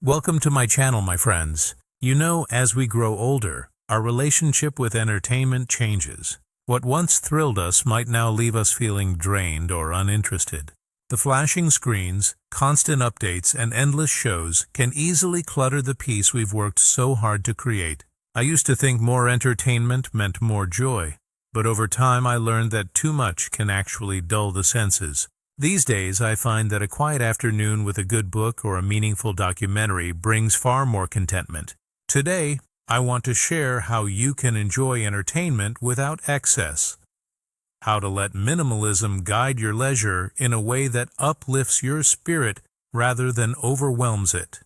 Welcome to my channel, my friends. You know, as we grow older, our relationship with entertainment changes. What once thrilled us might now leave us feeling drained or uninterested. The flashing screens, constant updates, and endless shows can easily clutter the peace we've worked so hard to create. I used to think more entertainment meant more joy, but over time I learned that too much can actually dull the senses. These days, I find that a quiet afternoon with a good book or a meaningful documentary brings far more contentment. Today, I want to share how you can enjoy entertainment without excess. How to let minimalism guide your leisure in a way that uplifts your spirit rather than overwhelms it.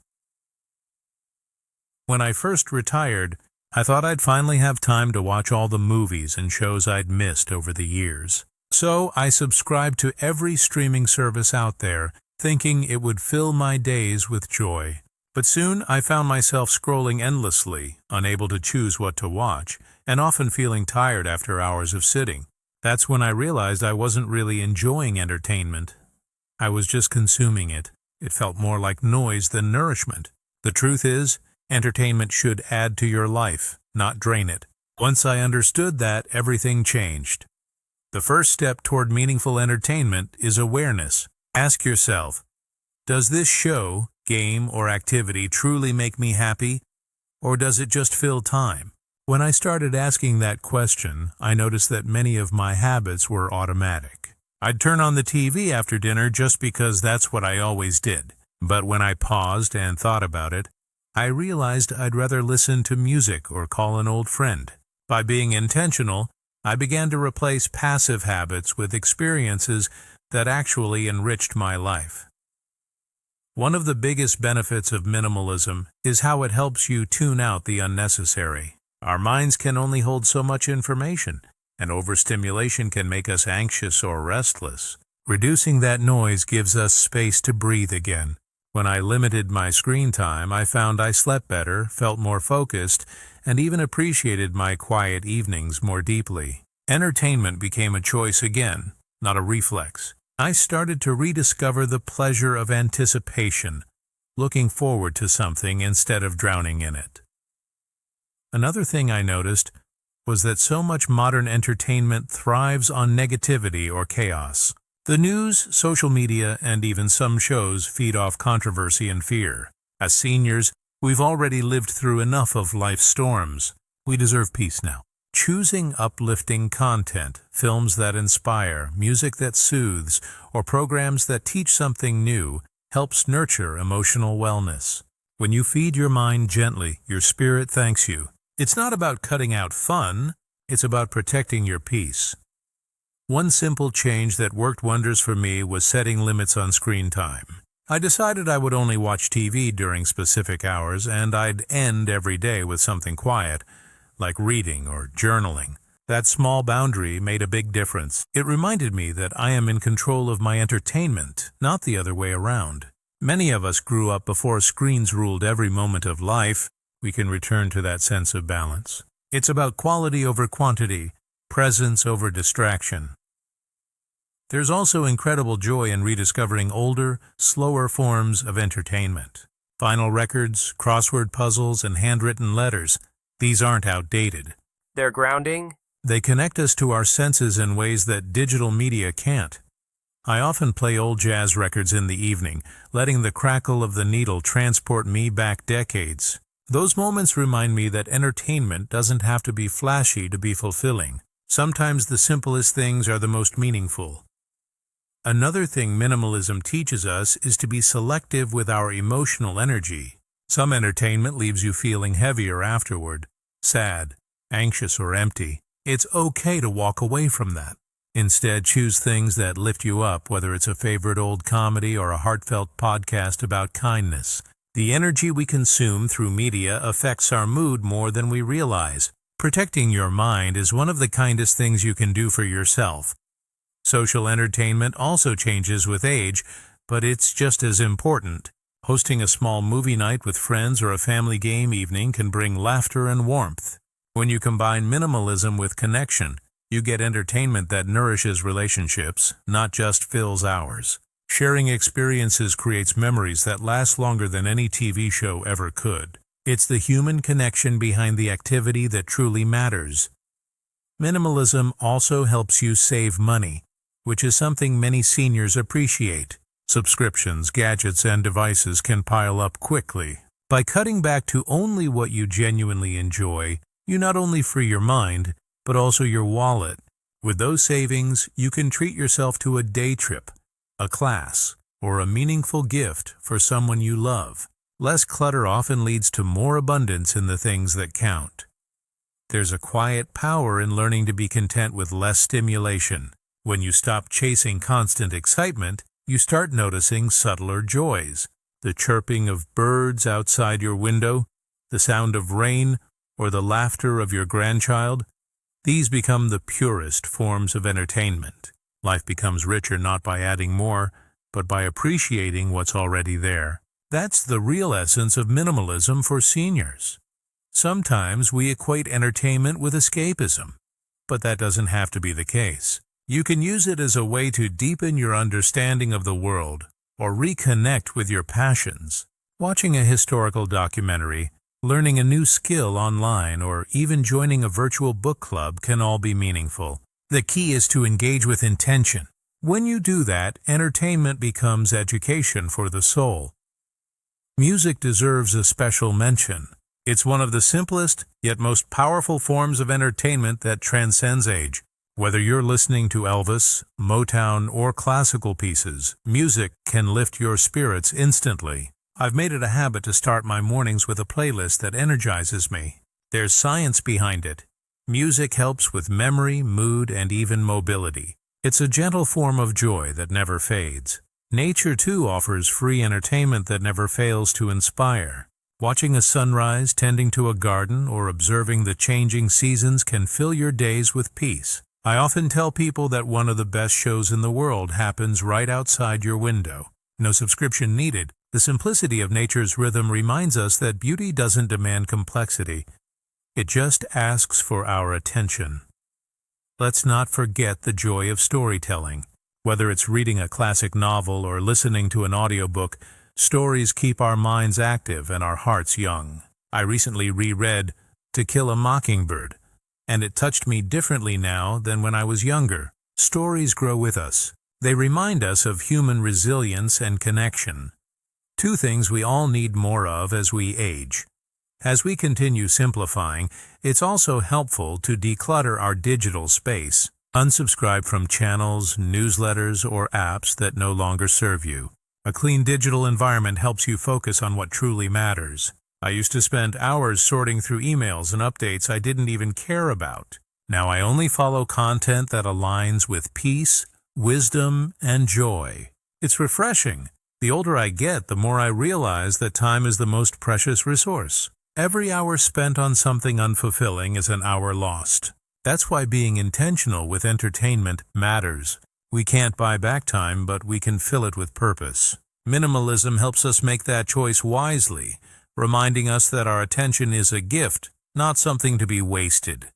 When I first retired, I thought I'd finally have time to watch all the movies and shows I'd missed over the years. So I subscribed to every streaming service out there, thinking it would fill my days with joy. But soon I found myself scrolling endlessly, unable to choose what to watch, and often feeling tired after hours of sitting. That's when I realized I wasn't really enjoying entertainment. I was just consuming it. It felt more like noise than nourishment. The truth is, entertainment should add to your life, not drain it. Once I understood that, everything changed. The first step toward meaningful entertainment is awareness. Ask yourself, does this show, game, or activity truly make me happy, or does it just fill time? When I started asking that question, I noticed that many of my habits were automatic. I'd turn on the TV after dinner just because that's what I always did. But when I paused and thought about it, I realized I'd rather listen to music or call an old friend. By being intentional, I began to replace passive habits with experiences that actually enriched my life. One of the biggest benefits of minimalism is how it helps you tune out the unnecessary. Our minds can only hold so much information, and overstimulation can make us anxious or restless. Reducing that noise gives us space to breathe again. When I limited my screen time, I found I slept better, felt more focused, and even appreciated my quiet evenings more deeply. Entertainment became a choice again, not a reflex. I started to rediscover the pleasure of anticipation, looking forward to something instead of drowning in it. Another thing I noticed was that so much modern entertainment thrives on negativity or chaos. The news, social media, and even some shows feed off controversy and fear. As seniors, we've already lived through enough of life's storms. We deserve peace now. Choosing uplifting content, films that inspire, music that soothes, or programs that teach something new helps nurture emotional wellness. When you feed your mind gently, your spirit thanks you. It's not about cutting out fun, it's about protecting your peace. One simple change that worked wonders for me was setting limits on screen time. I decided I would only watch TV during specific hours, and I'd end every day with something quiet, like reading or journaling. That small boundary made a big difference. It reminded me that I am in control of my entertainment, not the other way around. Many of us grew up before screens ruled every moment of life. We can return to that sense of balance. It's about quality over quantity, presence over distraction. There's also incredible joy in rediscovering older, slower forms of entertainment. Vinyl records, crossword puzzles, and handwritten letters. These aren't outdated. They're grounding. They connect us to our senses in ways that digital media can't. I often play old jazz records in the evening, letting the crackle of the needle transport me back decades. Those moments remind me that entertainment doesn't have to be flashy to be fulfilling. Sometimes the simplest things are the most meaningful. Another thing minimalism teaches us is to be selective with our emotional energy. Some entertainment leaves you feeling heavier afterward, sad, anxious, or empty. It's okay to walk away from that. Instead, choose things that lift you up, whether it's a favorite old comedy or a heartfelt podcast about kindness. The energy we consume through media affects our mood more than we realize. Protecting your mind is one of the kindest things you can do for yourself. Social entertainment also changes with age, but it's just as important. Hosting a small movie night with friends or a family game evening can bring laughter and warmth. When you combine minimalism with connection, you get entertainment that nourishes relationships, not just fills hours. Sharing experiences creates memories that last longer than any TV show ever could. It's the human connection behind the activity that truly matters. Minimalism also helps you save money, which is something many seniors appreciate. Subscriptions, gadgets, and devices can pile up quickly. By cutting back to only what you genuinely enjoy, you not only free your mind, but also your wallet. With those savings, you can treat yourself to a day trip, a class, or a meaningful gift for someone you love. Less clutter often leads to more abundance in the things that count. There's a quiet power in learning to be content with less stimulation. When you stop chasing constant excitement, you start noticing subtler joys. The chirping of birds outside your window, the sound of rain, or the laughter of your grandchild. These become the purest forms of entertainment. Life becomes richer not by adding more, but by appreciating what's already there. That's the real essence of minimalism for seniors. Sometimes we equate entertainment with escapism, but that doesn't have to be the case. You can use it as a way to deepen your understanding of the world or reconnect with your passions. Watching a historical documentary, learning a new skill online, or even joining a virtual book club can all be meaningful. The key is to engage with intention. When you do that, entertainment becomes education for the soul. Music deserves a special mention. It's one of the simplest, yet most powerful forms of entertainment that transcends age. Whether you're listening to Elvis, Motown, or classical pieces, music can lift your spirits instantly. I've made it a habit to start my mornings with a playlist that energizes me. There's science behind it. Music helps with memory, mood, and even mobility. It's a gentle form of joy that never fades. Nature, too, offers free entertainment that never fails to inspire. Watching a sunrise, tending to a garden, or observing the changing seasons can fill your days with peace. I often tell people that one of the best shows in the world happens right outside your window. No subscription needed. The simplicity of nature's rhythm reminds us that beauty doesn't demand complexity. It just asks for our attention. Let's not forget the joy of storytelling. Whether it's reading a classic novel or listening to an audiobook, stories keep our minds active and our hearts young. I recently reread To Kill a Mockingbird, and it touched me differently now than when I was younger. Stories grow with us. They remind us of human resilience and connection. Two things we all need more of as we age. As we continue simplifying, it's also helpful to declutter our digital space. Unsubscribe from channels, newsletters, or apps that no longer serve you. A clean digital environment helps you focus on what truly matters. I used to spend hours sorting through emails and updates I didn't even care about. Now I only follow content that aligns with peace, wisdom, and joy. It's refreshing. The older I get, the more I realize that time is the most precious resource. Every hour spent on something unfulfilling is an hour lost. That's why being intentional with entertainment matters. We can't buy back time, but we can fill it with purpose. Minimalism helps us make that choice wisely, reminding us that our attention is a gift, not something to be wasted.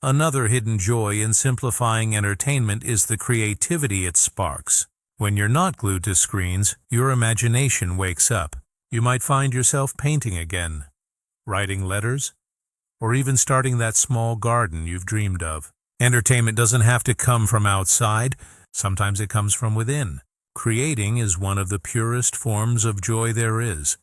Another hidden joy in simplifying entertainment is the creativity it sparks. When you're not glued to screens, your imagination wakes up. You might find yourself painting again, writing letters, or even starting that small garden you've dreamed of. Entertainment doesn't have to come from outside. Sometimes it comes from within. Creating is one of the purest forms of joy there is.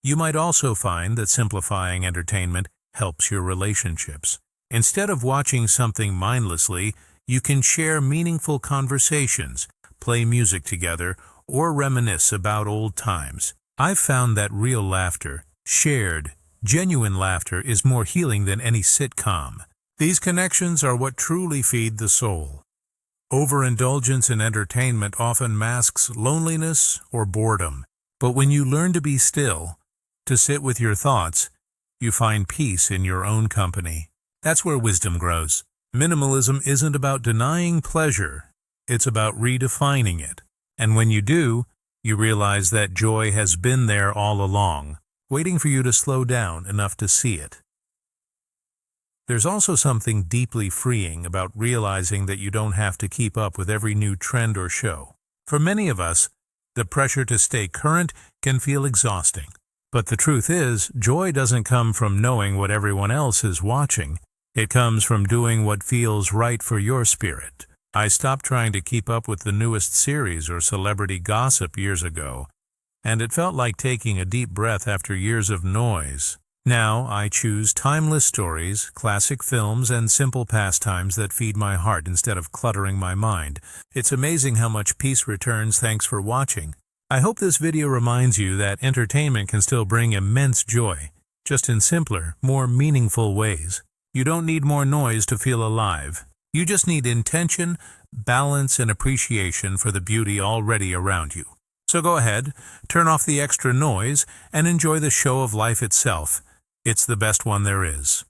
You might also find that simplifying entertainment helps your relationships. Instead of watching something mindlessly, you can share meaningful conversations, play music together, or reminisce about old times. I've found that real laughter, shared, genuine laughter, is more healing than any sitcom. These connections are what truly feed the soul. Overindulgence in entertainment often masks loneliness or boredom. But when you learn to be still, to sit with your thoughts, you find peace in your own company. That's where wisdom grows. Minimalism isn't about denying pleasure. It's about redefining it. And when you do, you realize that joy has been there all along, waiting for you to slow down enough to see it. There's also something deeply freeing about realizing that you don't have to keep up with every new trend or show. For many of us, the pressure to stay current can feel exhausting. But the truth is, joy doesn't come from knowing what everyone else is watching. It comes from doing what feels right for your spirit. I stopped trying to keep up with the newest series or celebrity gossip years ago, and it felt like taking a deep breath after years of noise. Now I choose timeless stories, classic films, and simple pastimes that feed my heart instead of cluttering my mind. It's amazing how much peace returns. Thanks for watching. I hope this video reminds you that entertainment can still bring immense joy, just in simpler, more meaningful ways. You don't need more noise to feel alive. You just need intention, balance, and appreciation for the beauty already around you. So go ahead, turn off the extra noise, and enjoy the show of life itself. It's the best one there is.